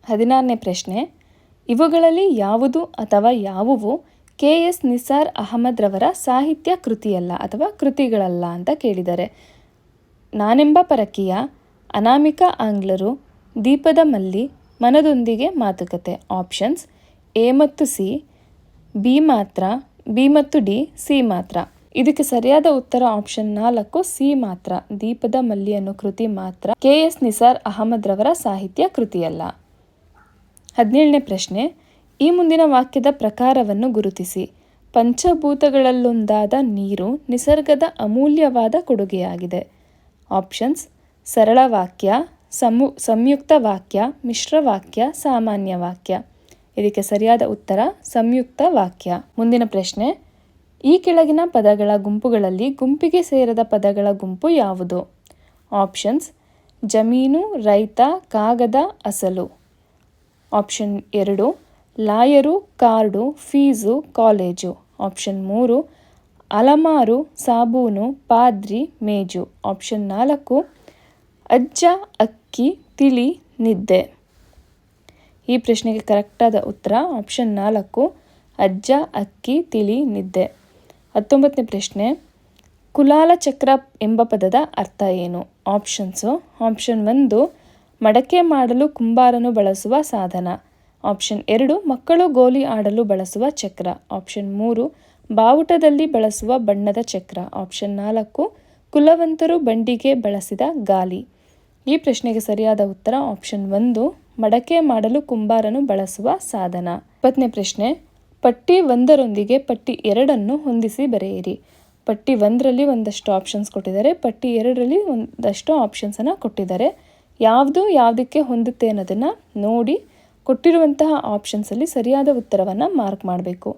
16ನೇ ಪ್ರಶ್ನೆ, ಇವುಗಳಲ್ಲಿ ಯಾವುದು ಅಥವಾ ಯಾವುವು KS ನಿಸಾರ್ ಅಹಮದ್ ರವರ ಸಾಹಿತ್ಯ ಕೃತಿಯಲ್ಲ ಅಥವಾ ಕೃತಿಗಳಲ್ಲ ಅಂತ ಕೇಳಿದ್ದಾರೆ. ನಾನೆಂಬ ಪರಕೀಯ, ಅನಾಮಿಕ ಆಂಗ್ಲರು, ದೀಪದ ಮಲ್ಲಿ, ಮನದೊಂದಿಗೆ ಮಾತುಕತೆ. ಆಪ್ಷನ್ಸ್ A ಮತ್ತು C, B ಮಾತ್ರ, B ಮತ್ತು D, C ಮಾತ್ರ. ಇದಕ್ಕೆ ಸರಿಯಾದ ಉತ್ತರ ಆಪ್ಷನ್ 4 C ಮಾತ್ರ. ದೀಪದ ಮಲ್ಲಿ ಅನ್ನೋ ಕೃತಿ ಮಾತ್ರ KS ನಿಸಾರ್ ಅಹಮದ್ ರವರ ಸಾಹಿತ್ಯ ಕೃತಿಯಲ್ಲ. 17ನೇ ಪ್ರಶ್ನೆ, ಈ ಮುಂದಿನ ವಾಕ್ಯದ ಪ್ರಕಾರವನ್ನು ಗುರುತಿಸಿ. ಪಂಚಭೂತಗಳಲ್ಲೊಂದಾದ ನೀರು ನಿಸರ್ಗದ ಅಮೂಲ್ಯವಾದ ಕೊಡುಗೆಯಾಗಿದೆ. ಆಪ್ಷನ್ಸ್ ಸರಳ ವಾಕ್ಯ, ಸಂಯುಕ್ತ ವಾಕ್ಯ, ಮಿಶ್ರ ವಾಕ್ಯ, ಸಾಮಾನ್ಯ ವಾಕ್ಯ. ಇದಕ್ಕೆ ಸರಿಯಾದ ಉತ್ತರ ಸಂಯುಕ್ತ ವಾಕ್ಯ. ಮುಂದಿನ ಪ್ರಶ್ನೆ, ಈ ಕೆಳಗಿನ ಪದಗಳ ಗುಂಪುಗಳಲ್ಲಿ ಗುಂಪಿಗೆ ಸೇರದ ಪದಗಳ ಗುಂಪು ಯಾವುದು? ಆಪ್ಷನ್ಸ್ ಜಮೀನು, ರೈತ, ಕಾಗದ, ಅಸಲು. Option 2 lawyer, card, fees, college. Option 3 ಅಲಮಾರು, ಸಾಬೂನು, ಪಾದ್ರಿ, ಮೇಜು. ಆಪ್ಷನ್ 4 ಅಜ್ಜ, ಅಕ್ಕಿ, ತಿಳಿ, ನಿದ್ದೆ. ಈ ಪ್ರಶ್ನೆಗೆ ಕರೆಕ್ಟಾದ ಉತ್ತರ ಆಪ್ಷನ್ 4 ಅಜ್ಜ, ಅಕ್ಕಿ, ತಿಳಿ, ನಿದ್ದೆ. 19ನೇ ಪ್ರಶ್ನೆ, ಕುಲಾಲ ಚಕ್ರ ಎಂಬ ಪದದ ಅರ್ಥ ಏನು? ಆಪ್ಷನ್ಸು ಆಪ್ಷನ್ 1 ಮಡಕೆ ಮಾಡಲು ಕುಂಬಾರನು ಬಳಸುವ ಸಾಧನ. ಆಪ್ಷನ್ 2 ಮಕ್ಕಳು ಗೋಲಿ ಆಡಲು ಬಳಸುವ ಚಕ್ರ. ಆಪ್ಷನ್ 3 ಬಾವುಟದಲ್ಲಿ ಬಳಸುವ ಬಣ್ಣದ ಚಕ್ರ. ಆಪ್ಷನ್ 4 ಕುಲವಂತರು ಬಂಡಿಗೆ ಬಳಸಿದ ಗಾಲಿ. ಈ ಪ್ರಶ್ನೆಗೆ ಸರಿಯಾದ ಉತ್ತರ ಆಪ್ಷನ್ 1 ಮಡಕೆ ಮಾಡಲು ಕುಂಬಾರನು ಬಳಸುವ ಸಾಧನ. 20ನೇ ಪ್ರಶ್ನೆ, ಪಟ್ಟಿ 1ರೊಂದಿಗೆ ಪಟ್ಟಿ 2 ಹೊಂದಿಸಿ ಬರೆಯಿರಿ. ಪಟ್ಟಿ 1ರಲ್ಲಿ ಒಂದಷ್ಟು ಆಪ್ಷನ್ಸ್ ಕೊಟ್ಟಿದ್ದಾರೆ, ಪಟ್ಟಿ 2ರಲ್ಲಿ ಒಂದಷ್ಟು ಆಪ್ಷನ್ಸನ್ನು ಕೊಟ್ಟಿದ್ದಾರೆ. ಯಾವುದು ಯಾವುದಕ್ಕೆ ಹೊಂದುತ್ತೆ ಅನ್ನೋದನ್ನು ನೋಡಿ ಕೊಟ್ಟಿರುವಂತಹ ಆಪ್ಷನ್ಸಲ್ಲಿ ಸರಿಯಾದ ಉತ್ತರವನ್ನು ಮಾರ್ಕ್ ಮಾಡಬೇಕು.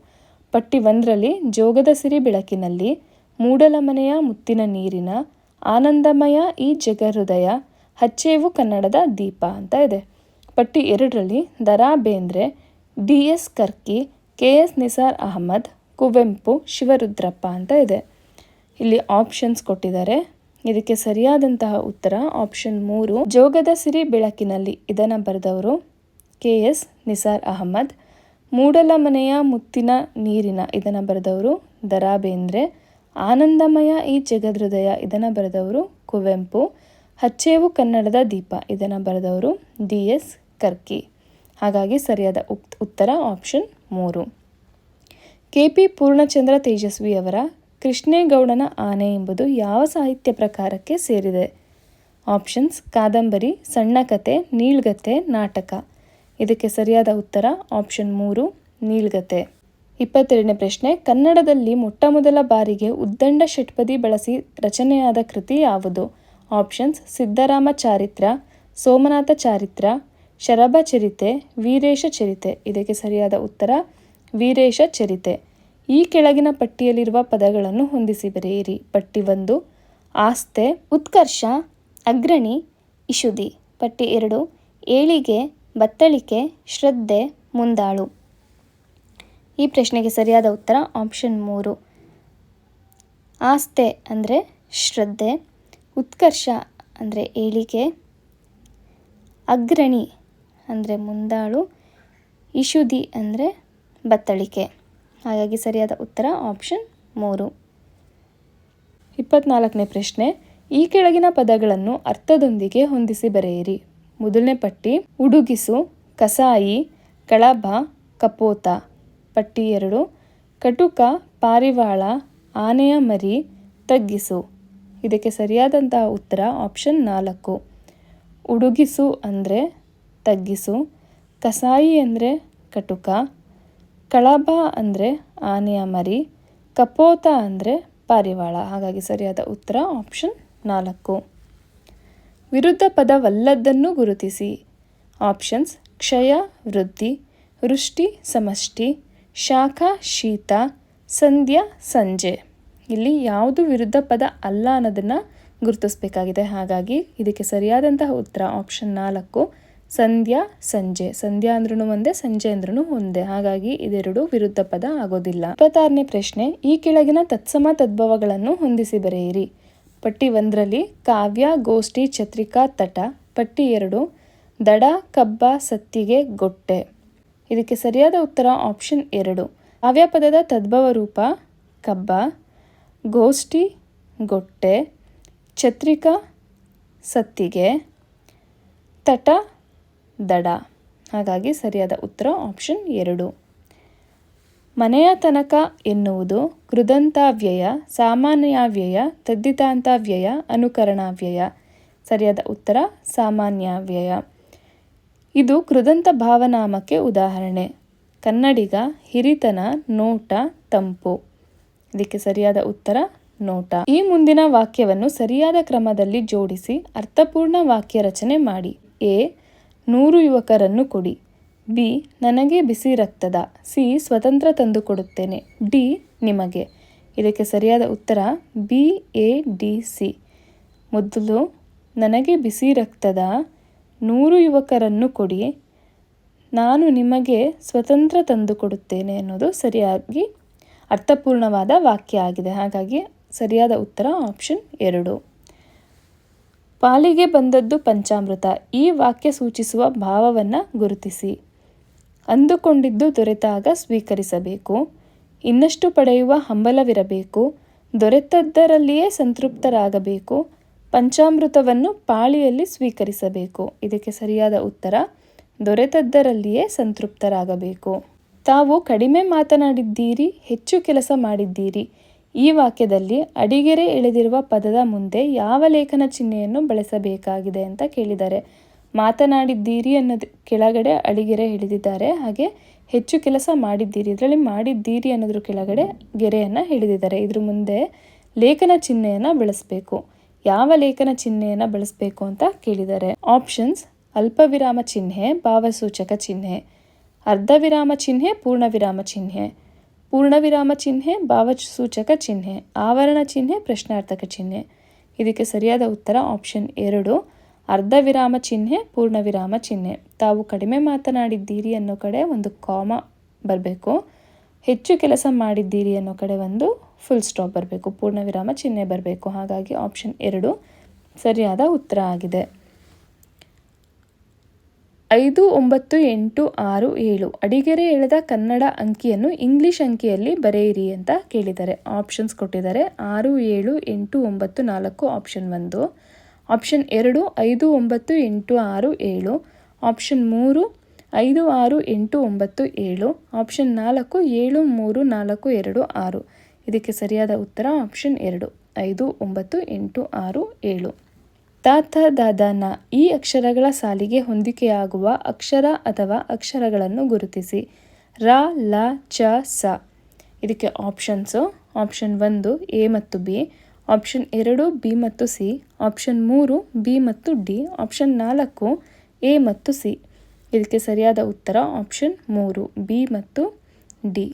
ಪಟ್ಟಿ 1ರಲ್ಲಿ ಜೋಗದ ಸಿರಿ ಬೆಳಕಿನಲ್ಲಿ, ಮೂಡಲಮನೆಯ ಮುತ್ತಿನ ನೀರಿನ, ಆನಂದಮಯ ಈ ಜಗಹೃದಯ, ಹಚ್ಚೇವು ಕನ್ನಡದ ದೀಪ ಅಂತ ಇದೆ. ಪಟ್ಟಿ 2ರಲ್ಲಿ ದ.ರಾ. ಬೇಂದ್ರೆ, DS ಕರ್ಕಿ, KS ನಿಸಾರ್ ಅಹಮದ್, ಕುವೆಂಪು, ಶಿವರುದ್ರಪ್ಪ ಅಂತ ಇದೆ. ಇಲ್ಲಿ ಆಪ್ಷನ್ಸ್ ಕೊಟ್ಟಿದ್ದಾರೆ. ಇದಕ್ಕೆ ಸರಿಯಾದಂತಹ ಉತ್ತರ ಆಪ್ಷನ್ 3 ಜೋಗದ ಸಿರಿ ಬೆಳಕಿನಲ್ಲಿ. ಇದನ್ನು ಬರೆದವರು KS ನಿಸಾರ್ ಅಹಮದ್. ಮೂಡಲಮನೆಯ ಮುತ್ತಿನ ನೀರಿನ ಇದನ್ನು ಬರೆದವರು ದ.ರಾ. ಬೇಂದ್ರೆ. ಆನಂದಮಯ ಈ ಜಗಹೃದಯ ಇದನ್ನು ಬರೆದವರು ಕುವೆಂಪು. ಹಚ್ಚೇವು ಕನ್ನಡದ ದೀಪ ಇದನ್ನು ಬರೆದವರು DS ಕರ್ಕಿ. ಹಾಗಾಗಿ ಸರಿಯಾದ ಉತ್ತರ ಆಪ್ಷನ್ 3. KP ಪೂರ್ಣಚಂದ್ರ ತೇಜಸ್ವಿಯವರ ಕೃಷ್ಣೇಗೌಡನ ಆನೆ ಎಂಬುದು ಯಾವ ಸಾಹಿತ್ಯ ಪ್ರಕಾರಕ್ಕೆ ಸೇರಿದೆ? ಆಪ್ಷನ್ಸ್ ಕಾದಂಬರಿ, ಸಣ್ಣ ಕತೆ, ನೀಳ್ಗತೆ, ನಾಟಕ. ಇದಕ್ಕೆ ಸರಿಯಾದ ಉತ್ತರ ಆಪ್ಷನ್ 3 ನೀಳ್ಗತೆ. 22ನೇ ಪ್ರಶ್ನೆ, ಕನ್ನಡದಲ್ಲಿ ಮೊಟ್ಟಮೊದಲ ಬಾರಿಗೆ ಉದ್ದಂಡ ಷಟ್ಪದಿ ಬಳಸಿ ರಚನೆಯಾದ ಕೃತಿ ಯಾವುದು? ಆಪ್ಷನ್ಸ್ ಸಿದ್ದರಾಮ ಚಾರಿತ್ರ, ಸೋಮನಾಥ ಚಾರಿತ್ರ, ಶರಭ ಚರಿತೆ, ವೀರೇಶ ಚರಿತೆ. ಇದಕ್ಕೆ ಸರಿಯಾದ ಉತ್ತರ ವೀರೇಶ ಚರಿತೆ. ಈ ಕೆಳಗಿನ ಪಟ್ಟಿಯಲ್ಲಿರುವ ಪದಗಳನ್ನು ಹೊಂದಿಸಿ ಬರೆಯಿರಿ. ಪಟ್ಟಿ 1 ಆಸ್ತೆ, ಉತ್ಕರ್ಷ, ಅಗ್ರಣಿ, ಇಶುದಿ. ಪಟ್ಟಿ 2 ಏಳಿಗೆ, ಬತ್ತಳಿಕೆ, ಶ್ರದ್ಧೆ, ಮುಂದಾಳು. ಈ ಪ್ರಶ್ನೆಗೆ ಸರಿಯಾದ ಉತ್ತರ ಆಪ್ಷನ್ 3 ಆಸ್ತೆ ಅಂದರೆ ಶ್ರದ್ಧೆ, ಉತ್ಕರ್ಷ ಅಂದರೆ ಏಳಿಗೆ, ಅಗ್ರಣಿ ಅಂದರೆ ಮುಂದಾಳು, ಇಶುದಿ ಅಂದರೆ ಬತ್ತಳಿಕೆ. ಹಾಗಾಗಿ ಸರಿಯಾದ ಉತ್ತರ ಆಪ್ಷನ್ 3. 24ನೇ ಪ್ರಶ್ನೆ, ಈ ಕೆಳಗಿನ ಪದಗಳನ್ನು ಅರ್ಥದೊಂದಿಗೆ ಹೊಂದಿಸಿ ಬರೆಯಿರಿ. ಮೊದಲನೇ ಪಟ್ಟಿ ಉಡುಗಿಸು, ಕಸಾಯಿ, ಕಳಭ, ಕಪೋತ. ಪಟ್ಟಿ 2 ಕಟುಕ, ಪಾರಿವಾಳ, ಆನೆಯ ಮರಿ, ತಗ್ಗಿಸು. ಇದಕ್ಕೆ ಸರಿಯಾದಂತಹ ಉತ್ತರ ಆಪ್ಷನ್ 4 ಉಡುಗಿಸು ಅಂದರೆ ತಗ್ಗಿಸು, ಕಸಾಯಿ ಅಂದರೆ ಕಟುಕ, ಕಳಭ ಅಂದರೆ ಆನೆಯ ಮರಿ, ಕಪೋತ ಅಂದರೆ ಪಾರಿವಾಳ. ಹಾಗಾಗಿ ಸರಿಯಾದ ಉತ್ತರ ಆಪ್ಷನ್ 4. ವಿರುದ್ಧ ಪದವಲ್ಲದನ್ನು ಗುರುತಿಸಿ. ಆಪ್ಷನ್ಸ್ ಕ್ಷಯ, ವೃದ್ಧಿ, ವೃಷ್ಟಿ, ಸಮಷ್ಟಿ, ಶಾಖ, ಶೀತ, ಸಂಧ್ಯಾ, ಸಂಜೆ. ಇಲ್ಲಿ ಯಾವುದು ವಿರುದ್ಧ ಪದ ಅಲ್ಲ ಅನ್ನೋದನ್ನು ಗುರುತಿಸಬೇಕಾಗಿದೆ. ಹಾಗಾಗಿ ಇದಕ್ಕೆ ಸರಿಯಾದಂತಹ ಉತ್ತರ ಆಪ್ಷನ್ 4 ಸಂಧ್ಯಾ, ಸಂಜೆ. ಸಂಧ್ಯಾ ಅಂದ್ರೂ ಒಂದೇ, ಸಂಜೆ ಅಂದ್ರೂ ಒಂದೇ. ಹಾಗಾಗಿ ಇದೆರಡು ವಿರುದ್ಧ ಪದ ಆಗೋದಿಲ್ಲ. 26ನೇ ಪ್ರಶ್ನೆ, ಈ ಕೆಳಗಿನ ತತ್ಸಮ ತದ್ಭವಗಳನ್ನು ಹೊಂದಿಸಿ ಬರೆಯಿರಿ. ಪಟ್ಟಿ 1ರಲ್ಲಿ ಕಾವ್ಯ, ಗೋಷ್ಠಿ, ಚತ್ರಿಕಾ, ತಟ. ಪಟ್ಟಿ 2 ದಡ ಕಬ್ಬ ಸತ್ತಿಗೆ ಗೊಟ್ಟೆ. ಇದಕ್ಕೆ ಸರಿಯಾದ ಉತ್ತರ ಆಪ್ಷನ್ 2. ಕಾವ್ಯಪದದ ತದ್ಭವ ರೂಪ ಕಬ್ಬ, ಗೋಷ್ಠಿ ಗೊಟ್ಟೆ, ಛತ್ರಿಕಾ ಸತ್ತಿಗೆ, ತಟ ದಡ. ಹಾಗಾಗಿ ಸರಿಯಾದ ಉತ್ತರ ಆಪ್ಷನ್ 2. ಮನೆಯ ತನಕ ಎನ್ನುವುದು ಕೃದಂತಾವ್ಯಯ, ಸಾಮಾನ್ಯಾವ್ಯಯ, ತದ್ದಿತಾಂತಾವ್ಯಯ, ಅನುಕರಣಾವ್ಯಯ. ಸರಿಯಾದ ಉತ್ತರ ಸಾಮಾನ್ಯಾವ್ಯಯ. ಇದು ಕೃದಂತ ಭಾವನಾಮಕ್ಕೆ ಉದಾಹರಣೆ. ಕನ್ನಡಿಗ, ಹಿರಿತನ, ನೋಟ, ತಂಪು. ಇದಕ್ಕೆ ಸರಿಯಾದ ಉತ್ತರ ನೋಟ. ಈ ಮುಂದಿನ ವಾಕ್ಯವನ್ನು ಸರಿಯಾದ ಕ್ರಮದಲ್ಲಿ ಜೋಡಿಸಿ ಅರ್ಥಪೂರ್ಣ ವಾಕ್ಯ ರಚನೆ ಮಾಡಿ. ಎ 100 ಯುವಕರನ್ನು ಕೊಡಿ. ಬಿ ನನಗೆ ಬಿಸಿ ರಕ್ತದ. ಸಿ ಸ್ವತಂತ್ರ ತಂದುಕೊಡುತ್ತೇನೆ. ಡಿ ನಿಮಗೆ. ಇದಕ್ಕೆ ಸರಿಯಾದ ಉತ್ತರ ಬಿ, ಎ, ಡಿ, ಸಿ. ಮೊದಲು ನನಗೆ ಬಿಸಿ ರಕ್ತದ 100 ಯುವಕರನ್ನು ಕೊಡಿ, ನಾನು ನಿಮಗೆ ಸ್ವತಂತ್ರ ತಂದುಕೊಡುತ್ತೇನೆ ಅನ್ನೋದು ಸರಿಯಾಗಿ ಅರ್ಥಪೂರ್ಣವಾದ ವಾಕ್ಯ ಆಗಿದೆ. ಹಾಗಾಗಿ ಸರಿಯಾದ ಉತ್ತರ ಆಪ್ಷನ್ 2. ಪಾಲಿಗೆ ಬಂದದ್ದು ಪಂಚಾಮೃತ. ಈ ವಾಕ್ಯ ಸೂಚಿಸುವ ಭಾವವನ್ನು ಗುರುತಿಸಿ. ಅಂದುಕೊಂಡಿದ್ದು ದೊರೆತಾಗ ಸ್ವೀಕರಿಸಬೇಕು. ಇನ್ನಷ್ಟು ಪಡೆಯುವ ಹಂಬಲವಿರಬೇಕು. ದೊರೆತದ್ದರಲ್ಲಿಯೇ ಸಂತೃಪ್ತರಾಗಬೇಕು. ಪಂಚಾಮೃತವನ್ನು ಪಾಳಿಯಲ್ಲಿ ಸ್ವೀಕರಿಸಬೇಕು. ಇದಕ್ಕೆ ಸರಿಯಾದ ಉತ್ತರ ದೊರೆತದ್ದರಲ್ಲಿಯೇ ಸಂತೃಪ್ತರಾಗಬೇಕು. ತಾವು ಕಡಿಮೆ ಮಾತನಾಡಿದ್ದೀರಿ, ಹೆಚ್ಚು ಕೆಲಸ ಮಾಡಿದ್ದೀರಿ. ಈ ವಾಕ್ಯದಲ್ಲಿ ಅಡಿಗೆರೆ ಎಳೆದಿರುವ ಪದದ ಮುಂದೆ ಯಾವ ಲೇಖನ ಚಿಹ್ನೆಯನ್ನು ಬಳಸಬೇಕಾಗಿದೆ ಅಂತ ಕೇಳಿದ್ದಾರೆ. ಮಾತನಾಡಿದ್ದೀರಿ ಅನ್ನೋದು ಕೆಳಗಡೆ ಅಡಿಗೆರೆ ಎಳೆದಿದ್ದಾರೆ. ಹಾಗೆ ಹೆಚ್ಚು ಕೆಲಸ ಮಾಡಿದ್ದೀರಿ, ಇದರಲ್ಲಿ ಮಾಡಿದ್ದೀರಿ ಅನ್ನೋದ್ರ ಕೆಳಗಡೆ ಗೆರೆಯನ್ನು ಎಳೆದಿದ್ದಾರೆ. ಇದ್ರ ಮುಂದೆ ಲೇಖನ ಚಿಹ್ನೆಯನ್ನು ಬಳಸಬೇಕು. ಯಾವ ಲೇಖನ ಚಿಹ್ನೆಯನ್ನು ಬಳಸಬೇಕು ಅಂತ ಕೇಳಿದ್ದಾರೆ. ಆಪ್ಷನ್ಸ್: ಅಲ್ಪ ವಿರಾಮ ಚಿಹ್ನೆ, ಭಾವಸೂಚಕ ಚಿಹ್ನೆ, ಅರ್ಧ ವಿರಾಮ ಚಿಹ್ನೆ, ಪೂರ್ಣ ವಿರಾಮ ಚಿಹ್ನೆ, ಪೂರ್ಣ ವಿರಾಮ ಚಿಹ್ನೆ, ಭಾವಸೂಚಕ ಚಿಹ್ನೆ, ಆವರಣ ಚಿಹ್ನೆ, ಪ್ರಶ್ನಾರ್ಥಕ ಚಿಹ್ನೆ. ಇದಕ್ಕೆ ಸರಿಯಾದ ಉತ್ತರ ಆಪ್ಷನ್ 2, ಅರ್ಧ ವಿರಾಮ ಚಿಹ್ನೆ, ಪೂರ್ಣ ವಿರಾಮ ಚಿಹ್ನೆ. ತಾವು ಕಡಿಮೆ ಮಾತನಾಡಿದ್ದೀರಿ ಅನ್ನೋ ಕಡೆ ಒಂದು ಕಾಮ ಬರಬೇಕು. ಹೆಚ್ಚು ಕೆಲಸ ಮಾಡಿದ್ದೀರಿ ಅನ್ನೋ ಕಡೆ ಒಂದು ಫುಲ್ ಸ್ಟಾಪ್ ಬರಬೇಕು, ಪೂರ್ಣ ವಿರಾಮ ಚಿಹ್ನೆ ಬರಬೇಕು. ಹಾಗಾಗಿ ಆಪ್ಷನ್ 2 ಸರಿಯಾದ ಉತ್ತರ ಆಗಿದೆ. 5, 9, 8, 6, 7 ಅಡಿಗೆರೆ ಎಳೆದ ಕನ್ನಡ ಅಂಕಿಯನ್ನು ಇಂಗ್ಲಿಷ್ ಅಂಕಿಯಲ್ಲಿ ಬರೆಯಿರಿ ಅಂತ ಕೇಳಿದ್ದಾರೆ. ಆಪ್ಷನ್ಸ್ ಕೊಟ್ಟಿದ್ದಾರೆ. 6, 7, 8, 9, 4 ಆಪ್ಷನ್ 1. ಆಪ್ಷನ್ 2 5, 9, 8, 6, 7. ಆಪ್ಷನ್ 3 5, 6, 8, 9, 7. ಆಪ್ಷನ್ 4 7, 3, 4, 2, 6. ಇದಕ್ಕೆ ಸರಿಯಾದ ಉತ್ತರ ಆಪ್ಷನ್ 2, 5, 9, 8, 6, 7. ತ, ಥ, ದ, ದ, ನ ಈ ಅಕ್ಷರಗಳ ಸಾಲಿಗೆ ಹೊಂದಿಕೆಯಾಗುವ ಅಕ್ಷರ ಅಥವಾ ಅಕ್ಷರಗಳನ್ನು ಗುರುತಿಸಿ. ರ, ಲ, ಚ, ಸ. ಇದಕ್ಕೆ ಆಪ್ಷನ್ಸು: ಆಪ್ಷನ್ 1 ಎ ಮತ್ತು ಬಿ, ಆಪ್ಷನ್ 2 ಬಿ ಮತ್ತು ಸಿ, ಆಪ್ಷನ್ 3 ಬಿ ಮತ್ತು ಡಿ, ಆಪ್ಷನ್ 4 ಎ ಮತ್ತು ಸಿ. ಇದಕ್ಕೆ ಸರಿಯಾದ ಉತ್ತರ ಆಪ್ಷನ್ 3 ಬಿ ಮತ್ತು ಡಿ.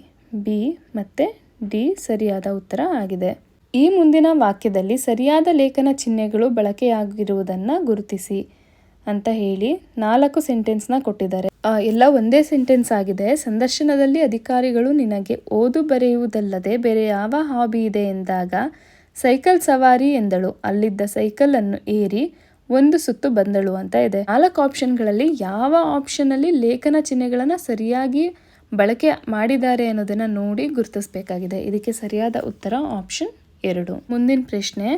ಬಿ ಮತ್ತು ಡಿ ಸರಿಯಾದ ಉತ್ತರ ಆಗಿದೆ. ಈ ಮುಂದಿನ ವಾಕ್ಯದಲ್ಲಿ ಸರಿಯಾದ ಲೇಖನ ಚಿಹ್ನೆಗಳು ಬಳಕೆಯಾಗಿರುವುದನ್ನು ಗುರುತಿಸಿ ಅಂತ ಹೇಳಿ 4 ಸೆಂಟೆನ್ಸ್ನ ಕೊಟ್ಟಿದ್ದಾರೆ. ಎಲ್ಲ ಒಂದೇ ಸೆಂಟೆನ್ಸ್ ಆಗಿದೆ. ಸಂದರ್ಶನದಲ್ಲಿ ಅಧಿಕಾರಿಗಳು ನಿನಗೆ ಓದು ಬರೆಯುವುದಲ್ಲದೆ ಬೇರೆ ಯಾವ ಹಾಬಿ ಇದೆ ಎಂದಾಗ ಸೈಕಲ್ ಸವಾರಿ ಎಂದಳು. ಅಲ್ಲಿದ್ದ ಸೈಕಲ್ ಅನ್ನು ಏರಿ 1 ಸುತ್ತು ಬಂದಳು ಅಂತ ಇದೆ. 4 ಆಪ್ಷನ್ಗಳಲ್ಲಿ ಯಾವ ಆಪ್ಷನಲ್ಲಿ ಲೇಖನ ಚಿಹ್ನೆಗಳನ್ನು ಸರಿಯಾಗಿ ಬಳಕೆ ಮಾಡಿದ್ದಾರೆ ಅನ್ನೋದನ್ನು ನೋಡಿ ಗುರುತಿಸಬೇಕಾಗಿದೆ. ಇದಕ್ಕೆ ಸರಿಯಾದ ಉತ್ತರ ಆಪ್ಷನ್ 2. ಮುಂದಿನ ಪ್ರಶ್ನೆ: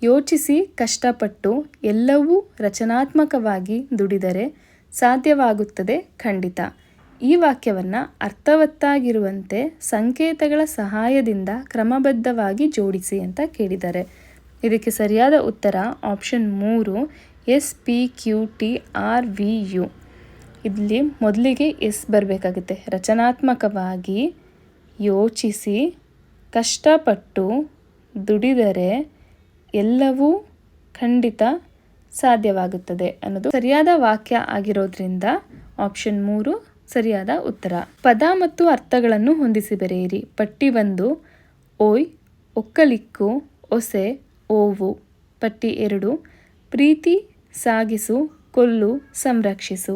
ಯೋಚಿಸಿ ಕಷ್ಟಪಟ್ಟು ಎಲ್ಲವೂ ರಚನಾತ್ಮಕವಾಗಿ ದುಡಿದರೆ ಸಾಧ್ಯವಾಗುತ್ತದೆ ಖಂಡಿತ. ಈ ವಾಕ್ಯವನ್ನು ಅರ್ಥವತ್ತಾಗಿರುವಂತೆ ಸಂಕೇತಗಳ ಸಹಾಯದಿಂದ ಕ್ರಮಬದ್ಧವಾಗಿ ಜೋಡಿಸಿ ಅಂತ ಕೇಳಿದ್ದಾರೆ. ಇದಕ್ಕೆ ಸರಿಯಾದ ಉತ್ತರ ಆಪ್ಷನ್ 3 SPQTRVU. ಇಲ್ಲಿ ಮೊದಲಿಗೆ ಎಸ್ ಬರಬೇಕಾಗುತ್ತೆ. ರಚನಾತ್ಮಕವಾಗಿ, ಯೋಚಿಸಿ, ಕಷ್ಟಪಟ್ಟು, ದುಡಿದರೆ ಎಲ್ಲವೂ ಖಂಡಿತ ಸಾಧ್ಯವಾಗುತ್ತದೆ ಅನ್ನೋದು ಸರಿಯಾದ ವಾಕ್ಯ ಆಗಿರೋದ್ರಿಂದ ಆಪ್ಷನ್ 3 ಸರಿಯಾದ ಉತ್ತರ. ಪದ ಮತ್ತು ಅರ್ಥಗಳನ್ನು ಹೊಂದಿಸಿ ಬರೆಯಿರಿ. ಪಟ್ಟಿ 1 ಓಯ್, ಒಕ್ಕಲಿಕ್ಕು, ಒಸೆ, ಓವು. ಪಟ್ಟಿ 2 ಪ್ರೀತಿ, ಸಾಗಿಸು, ಕೊಲ್ಲು, ಸಂರಕ್ಷಿಸು.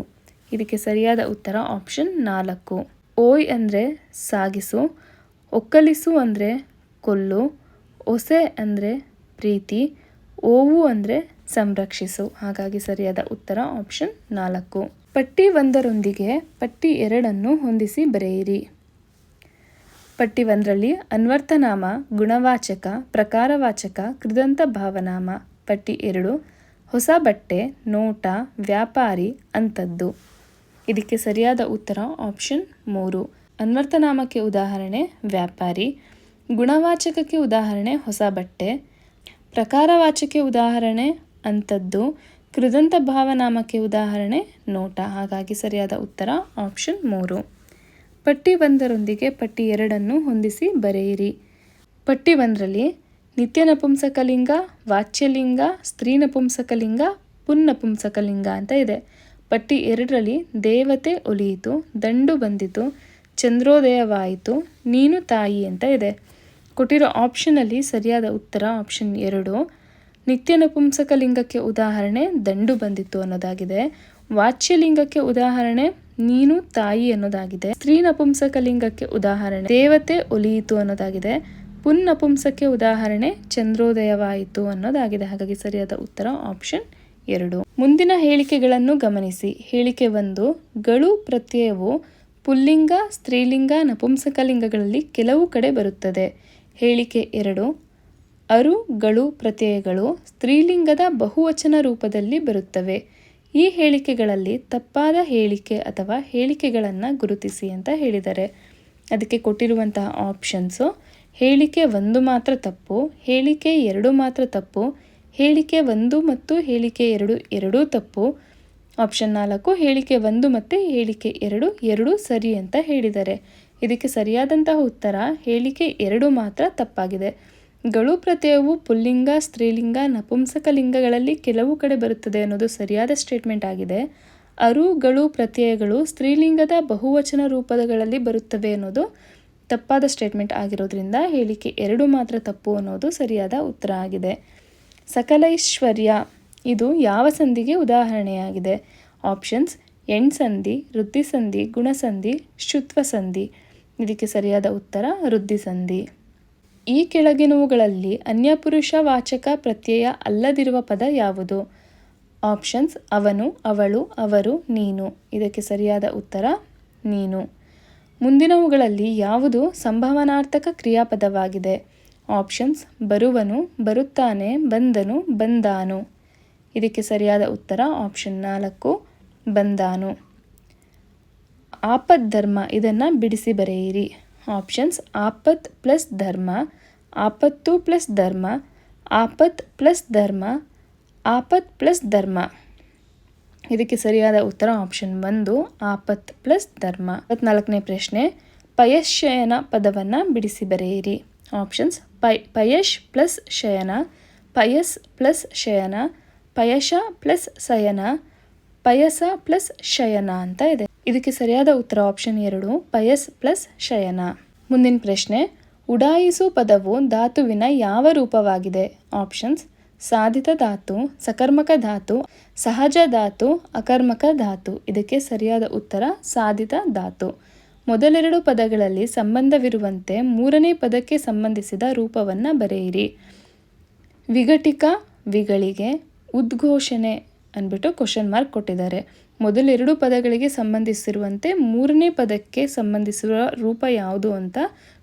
ಇದಕ್ಕೆ ಸರಿಯಾದ ಉತ್ತರ ಆಪ್ಷನ್ 4. ಓಯ್ ಅಂದರೆ ಸಾಗಿಸು, ಒಕ್ಕಲಿಸು ಅಂದರೆ ಕೊಲ್ಲು, ಒಸೆ ಅಂದರೆ ಪ್ರೀತಿ, ಓವು ಅಂದರೆ ಸಂರಕ್ಷಿಸು. ಹಾಗಾಗಿ ಸರಿಯಾದ ಉತ್ತರ ಆಪ್ಷನ್ 4. ಪಟ್ಟಿ 1ರೊಂದಿಗೆ ಪಟ್ಟಿ 2 ಹೊಂದಿಸಿ ಬರೆಯಿರಿ. ಪಟ್ಟಿ 1ರಲ್ಲಿ ಅನ್ವರ್ಥನಾಮ, ಗುಣವಾಚಕ, ಪ್ರಕಾರವಾಚಕ, ಕೃದಂತ ಭಾವನಾಮ. ಪಟ್ಟಿ 2 ಹೊಸ ಬಟ್ಟೆ, ನೋಟ, ವ್ಯಾಪಾರಿ, ಅಂಥದ್ದು. ಇದಕ್ಕೆ ಸರಿಯಾದ ಉತ್ತರ ಆಪ್ಷನ್ 3. ಅನ್ವರ್ಥನಾಮಕ್ಕೆ ಉದಾಹರಣೆ ವ್ಯಾಪಾರಿ, ಗುಣವಾಚಕಕ್ಕೆ ಉದಾಹರಣೆ ಹೊಸ ಬಟ್ಟೆ, ಪ್ರಕಾರವಾಚಕಕ್ಕೆ ಉದಾಹರಣೆ ಅಂಥದ್ದು, ಕೃದಂತ ಭಾವನಾಮಕ್ಕೆ ಉದಾಹರಣೆ ನೋಟ. ಹಾಗಾಗಿ ಸರಿಯಾದ ಉತ್ತರ ಆಪ್ಷನ್ 3. ಪಟ್ಟಿ 1ರೊಂದಿಗೆ ಪಟ್ಟಿ 2 ಹೊಂದಿಸಿ ಬರೆಯಿರಿ. ಪಟ್ಟಿ 1ರಲ್ಲಿ ನಿತ್ಯ ನಪುಂಸಕಲಿಂಗ, ವಾಚ್ಯಲಿಂಗ, ಸ್ತ್ರೀ ನಪುಂಸಕಲಿಂಗ, ಪುನ್ನಪುಂಸಕಲಿಂಗ ಅಂತ ಇದೆ. ಪಟ್ಟಿ 2ರಲ್ಲಿ ದೇವತೆ ಒಲಿಯಿತು, ದಂಡು ಬಂದಿತು, ಚಂದ್ರೋದಯವಾಯಿತು, ನೀನು ತಾಯಿ ಅಂತ ಇದೆ. ಕೊಟ್ಟಿರೋ ಆಪ್ಷನಲ್ಲಿ ಸರಿಯಾದ ಉತ್ತರ ಆಪ್ಷನ್ 2. ನಿತ್ಯ ನಪುಂಸಕಲಿಂಗಕ್ಕೆ ಉದಾಹರಣೆ ದಂಡು ಬಂದಿತ್ತು ಅನ್ನೋದಾಗಿದೆ. ವಾಚ್ಯಲಿಂಗಕ್ಕೆ ಉದಾಹರಣೆ ನೀನು ತಾಯಿ ಅನ್ನೋದಾಗಿದೆ. ಸ್ತ್ರೀ ನಪುಂಸಕಲಿಂಗಕ್ಕೆ ಉದಾಹರಣೆ ದೇವತೆ ಒಲಿಯಿತು ಅನ್ನೋದಾಗಿದೆ. ಪುನ್ನಪುಂಸಕ್ಕೆ ಉದಾಹರಣೆ ಚಂದ್ರೋದಯವಾಯಿತು ಅನ್ನೋದಾಗಿದೆ. ಹಾಗಾಗಿ ಸರಿಯಾದ ಉತ್ತರ ಆಪ್ಷನ್ 2. ಮುಂದಿನ ಹೇಳಿಕೆಗಳನ್ನು ಗಮನಿಸಿ. ಹೇಳಿಕೆ 1, ಗಳು ಪ್ರತ್ಯಯವು ಪುಲ್ಲಿಂಗ, ಸ್ತ್ರೀಲಿಂಗ, ನಪುಂಸಕಲಿಂಗಗಳಲ್ಲಿ ಕೆಲವು ಕಡೆ ಬರುತ್ತದೆ. ಹೇಳಿಕೆ 2, ಅರು, ಗಳು ಪ್ರತ್ಯಯಗಳು ಸ್ತ್ರೀಲಿಂಗದ ಬಹುವಚನ ರೂಪದಲ್ಲಿ ಬರುತ್ತವೆ. ಈ ಹೇಳಿಕೆಗಳಲ್ಲಿ ತಪ್ಪಾದ ಹೇಳಿಕೆ ಅಥವಾ ಹೇಳಿಕೆಗಳನ್ನು ಗುರುತಿಸಿ ಅಂತ ಹೇಳಿದ್ದಾರೆ. ಅದಕ್ಕೆ ಕೊಟ್ಟಿರುವಂತಹ ಆಪ್ಷನ್ಸು: ಹೇಳಿಕೆ 1 ಮಾತ್ರ ತಪ್ಪು, ಹೇಳಿಕೆ 2 ಮಾತ್ರ ತಪ್ಪು, ಹೇಳಿಕೆ 1 ಮತ್ತು ಹೇಳಿಕೆ 2 ಎರಡೂ ತಪ್ಪು. ಆಪ್ಷನ್ 4, ಹೇಳಿಕೆ 1 ಮತ್ತು ಹೇಳಿಕೆ 2 ಎರಡೂ ಸರಿ ಅಂತ ಹೇಳಿದ್ದಾರೆ. ಇದಕ್ಕೆ ಸರಿಯಾದಂತಹ ಉತ್ತರ ಹೇಳಿಕೆ 2 ಮಾತ್ರ ತಪ್ಪಾಗಿದೆ. ಗಳು ಪ್ರತ್ಯಯವು ಪುಲ್ಲಿಂಗ, ಸ್ತ್ರೀಲಿಂಗ, ನಪುಂಸಕಲಿಂಗಗಳಲ್ಲಿ ಕೆಲವು ಕಡೆ ಬರುತ್ತದೆ ಅನ್ನೋದು ಸರಿಯಾದ ಸ್ಟೇಟ್ಮೆಂಟ್ ಆಗಿದೆ. ಅರು, ಗಳು ಪ್ರತ್ಯಯಗಳು ಸ್ತ್ರೀಲಿಂಗದ ಬಹುವಚನ ರೂಪಗಳಲ್ಲಿ ಬರುತ್ತವೆ ಅನ್ನೋದು ತಪ್ಪಾದ ಸ್ಟೇಟ್ಮೆಂಟ್ ಆಗಿರೋದ್ರಿಂದ ಹೇಳಿಕೆ 2 ಮಾತ್ರ ತಪ್ಪು ಅನ್ನೋದು ಸರಿಯಾದ ಉತ್ತರ ಆಗಿದೆ. ಸಕಲೈಶ್ವರ್ಯ ಇದು ಯಾವ ಸಂಧಿಗೆ ಉದಾಹರಣೆಯಾಗಿದೆ? ಆಪ್ಷನ್ಸ್: ಎಣ್ಸಂಧಿ, ವೃದ್ಧಿಸಂಧಿ, ಗುಣಸಂಧಿ, ಶುತ್ವ ಸಂಧಿ. ಇದಕ್ಕೆ ಸರಿಯಾದ ಉತ್ತರ ವೃದ್ಧಿಸಂಧಿ. ಈ ಕೆಳಗಿನವುಗಳಲ್ಲಿ ಅನ್ಯಪುರುಷ ವಾಚಕ ಪ್ರತ್ಯಯ ಅಲ್ಲದಿರುವ ಪದ ಯಾವುದು? ಆಪ್ಷನ್ಸ್: ಅವನು, ಅವಳು, ಅವರು, ನೀನು. ಇದಕ್ಕೆ ಸರಿಯಾದ ಉತ್ತರ ನೀನು. ಮುಂದಿನವುಗಳಲ್ಲಿ ಯಾವುದು ಸಂಭವನಾರ್ಥಕ ಕ್ರಿಯಾಪದವಾಗಿದೆ? ಆಪ್ಷನ್ಸ್: ಬರುವನು, ಬರುತ್ತಾನೆ, ಬಂದನು, ಬಂದಾನು. ಇದಕ್ಕೆ ಸರಿಯಾದ ಉತ್ತರ ಆಪ್ಷನ್ 4, ಬಂದಾನು. ಆಪದ್ಧರ್ಮ ಇದನ್ನು ಬಿಡಿಸಿ ಬರೆಯಿರಿ. ಆಪ್ಷನ್ಸ್: ಆಪತ್ ಪ್ಲಸ್ ಧರ್ಮ, ಆಪತ್ತು ಪ್ಲಸ್ ಧರ್ಮ, ಆಪತ್ ಪ್ಲಸ್ ಧರ್ಮ, ಆಪತ್ ಪ್ಲಸ್ ಧರ್ಮ. ಇದಕ್ಕೆ ಸರಿಯಾದ ಉತ್ತರ ಆಪ್ಷನ್ 1, ಆಪತ್ ಪ್ಲಸ್ ಧರ್ಮ. 24ನೇ ಪ್ರಶ್ನೆ, ಪಯಶ್ಶಯನ ಪದವನ್ನು ಬಿಡಿಸಿ ಬರೆಯಿರಿ. ಆಪ್ಷನ್ಸ್: ಪಯಶ್ ಪ್ಲಸ್ ಶಯನ, ಪಯಸ್ ಪ್ಲಸ್ ಶಯನ, ಪಯಶ ಪ್ಲಸ್ ಸಯನ, ಪಯಸ ಪ್ಲಸ್ ಶಯನ ಅಂತ ಇದೆ. ಇದಕ್ಕೆ ಸರಿಯಾದ ಉತ್ತರ ಆಪ್ಷನ್ 2, ಪಯಸ್ ಪ್ಲಸ್ ಶಯನ. ಮುಂದಿನ ಪ್ರಶ್ನೆ, ಉಡಾಯಿಸು ಪದವು ಧಾತುವಿನ ಯಾವ ರೂಪವಾಗಿದೆ? ಆಪ್ಷನ್ಸ್: ಸಾಧಿತ ಧಾತು, ಸಕರ್ಮಕ ಧಾತು, ಸಹಜ ಧಾತು, ಅಕರ್ಮಕ ಧಾತು. ಇದಕ್ಕೆ ಸರಿಯಾದ ಉತ್ತರ ಸಾಧಿತ ಧಾತು. ಮೊದಲೆರಡು ಪದಗಳಲ್ಲಿ ಸಂಬಂಧವಿರುವಂತೆ ಮೂರನೇ ಪದಕ್ಕೆ ಸಂಬಂಧಿಸಿದ ರೂಪವನ್ನು ಬರೆಯಿರಿ. ವಿಘಟಿಕ, ವಿಗಳಿಗೆ, ಉದ್ಘೋಷಣೆ ಅಂದ್ಬಿಟ್ಟು ಕ್ವಶನ್ ಮಾರ್ಕ್ ಕೊಟ್ಟಿದ್ದಾರೆ. ಮೊದಲೆರಡು ಪದಗಳಿಗೆ ಸಂಬಂಧಿಸಿರುವಂತೆ ಮೂರನೇ ಪದಕ್ಕೆ ಸಂಬಂಧಿಸಿರುವ ರೂಪ ಯಾವುದು ಅಂತ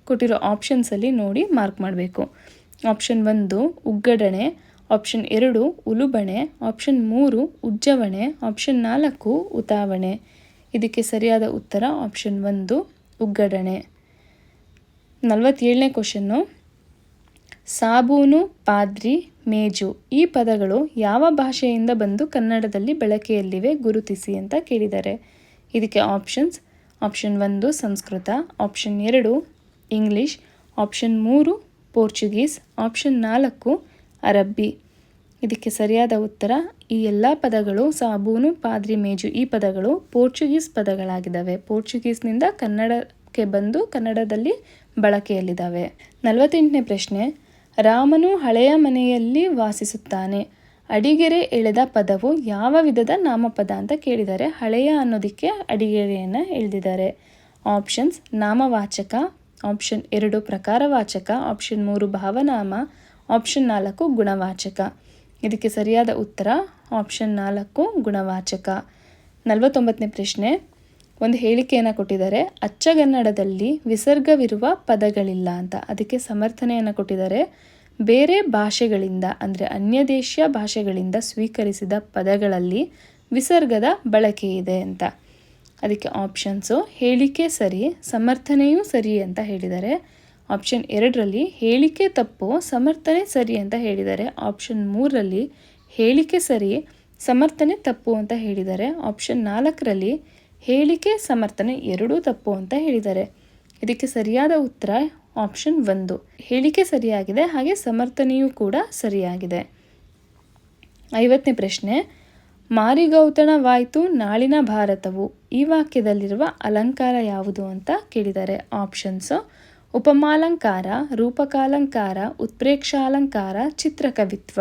ಕೊಟ್ಟಿರೋ ಆಪ್ಷನ್ಸಲ್ಲಿ ನೋಡಿ ಮಾರ್ಕ್ ಮಾಡಬೇಕು. ಆಪ್ಷನ್ 1 ಉಗ್ಗಡಣೆ, ಆಪ್ಷನ್ 2 ಉಲುಬಣೆ, ಆಪ್ಷನ್ 3 ಉಜ್ಜವಣೆ, ಆಪ್ಷನ್ 4 ಉತಾವಣೆ. ಇದಕ್ಕೆ ಸರಿಯಾದ ಉತ್ತರ ಆಪ್ಷನ್ 1 ಉಗ್ಗಡಣೆ. 47ನೇ ಕ್ವಶನ್ನು, ಸಾಬೂನು, ಪಾದ್ರಿ, ಮೇಜು ಈ ಪದಗಳು ಯಾವ ಭಾಷೆಯಿಂದ ಬಂದು ಕನ್ನಡದಲ್ಲಿ ಬಳಕೆಯಲ್ಲಿವೆ ಗುರುತಿಸಿ ಅಂತ ಕೇಳಿದ್ದಾರೆ. ಇದಕ್ಕೆ options: option 1 Sanskrit, option 2 English, option 3 Portuguese, option 4 ಅರಬ್ಬಿ. ಇದಕ್ಕೆ ಸರಿಯಾದ ಉತ್ತರ ಈ ಎಲ್ಲ ಪದಗಳು ಸಾಬೂನು, ಪಾದ್ರಿ, ಮೇಜು ಈ ಪದಗಳು ಪೋರ್ಚುಗೀಸ್ ಪದಗಳಾಗಿದ್ದಾವೆ. ಪೋರ್ಚುಗೀಸ್ನಿಂದ ಕನ್ನಡಕ್ಕೆ ಬಂದು ಕನ್ನಡದಲ್ಲಿ ಬಳಕೆಯಲ್ಲಿದ್ದಾವೆ. 48ನೇ ಪ್ರಶ್ನೆ, ರಾಮನು ಹಳೆಯ ಮನೆಯಲ್ಲಿ ವಾಸಿಸುತ್ತಾನೆ. ಅಡಿಗೆರೆ ಎಳೆದ ಪದವು ಯಾವ ವಿಧದ ನಾಮಪದ ಅಂತ ಕೇಳಿದ್ದಾರೆ. ಹಳೆಯ ಅನ್ನೋದಕ್ಕೆ ಅಡಿಗೆರೆಯನ್ನು ಎಳೆದಿದ್ದಾರೆ. ಆಪ್ಷನ್ಸ್: ನಾಮವಾಚಕ, ಆಪ್ಷನ್ 2 ಪ್ರಕಾರವಾಚಕ, ಆಪ್ಷನ್ 3 ಭಾವನಾಮ, ಆಪ್ಷನ್ 4 ಗುಣವಾಚಕ. ಇದಕ್ಕೆ ಸರಿಯಾದ ಉತ್ತರ ಆಪ್ಷನ್ 4 ಗುಣವಾಚಕ. 49ನೇ ಪ್ರಶ್ನೆ, ಒಂದು ಹೇಳಿಕೆಯನ್ನು ಕೊಟ್ಟಿದ್ದಾರೆ, ಅಚ್ಚಗನ್ನಡದಲ್ಲಿ ವಿಸರ್ಗವಿರುವ ಪದಗಳಿಲ್ಲ ಅಂತ. ಅದಕ್ಕೆ ಸಮರ್ಥನೆಯನ್ನು ಕೊಟ್ಟಿದ್ದಾರೆ, ಬೇರೆ ಭಾಷೆಗಳಿಂದ ಅಂದರೆ ಅನ್ಯದೇಶೀಯ ಭಾಷೆಗಳಿಂದ ಸ್ವೀಕರಿಸಿದ ಪದಗಳಲ್ಲಿ ವಿಸರ್ಗದ ಬಳಕೆ ಇದೆ ಅಂತ. ಅದಕ್ಕೆ ಆಪ್ಷನ್ಸು ಹೇಳಿಕೆ ಸರಿ, ಸಮರ್ಥನೆಯೂ ಸರಿ ಅಂತ ಹೇಳಿದ್ದಾರೆ. ಆಪ್ಷನ್ 2ರಲ್ಲಿ ಹೇಳಿಕೆ ತಪ್ಪು, ಸಮರ್ಥನೆ ಸರಿ ಅಂತ ಹೇಳಿದ್ದಾರೆ. ಆಪ್ಷನ್ 3ರಲ್ಲಿ ಹೇಳಿಕೆ ಸರಿ, ಸಮರ್ಥನೆ ತಪ್ಪು ಅಂತ ಹೇಳಿದ್ದಾರೆ. ಆಪ್ಷನ್ 4ರಲ್ಲಿ ಹೇಳಿಕೆ ಸಮರ್ಥನೆ ಎರಡೂ ತಪ್ಪು ಅಂತ ಹೇಳಿದ್ದಾರೆ. ಇದಕ್ಕೆ ಸರಿಯಾದ ಉತ್ತರ ಆಪ್ಷನ್ 1, ಹೇಳಿಕೆ ಸರಿಯಾಗಿದೆ, ಹಾಗೆ ಸಮರ್ಥನೆಯೂ ಕೂಡ ಸರಿಯಾಗಿದೆ. 50ನೇ ಪ್ರಶ್ನೆ, ಮಾರಿಗೌತಣವಾಯಿತು ನಾಳಿನ ಭಾರತವು, ಈ ವಾಕ್ಯದಲ್ಲಿರುವ ಅಲಂಕಾರ ಯಾವುದು ಅಂತ ಕೇಳಿದ್ದಾರೆ. ಆಪ್ಷನ್ಸು ಉಪಮಾಲಂಕಾರ, ರೂಪಕಾಲಂಕಾರ, ಉತ್ಪ್ರೇಕ್ಷಾಲಂಕಾರ, ಚಿತ್ರಕವಿತ್ವ.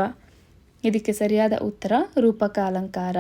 ಇದಕ್ಕೆ ಸರಿಯಾದ ಉತ್ತರ ರೂಪಕಾಲಂಕಾರ.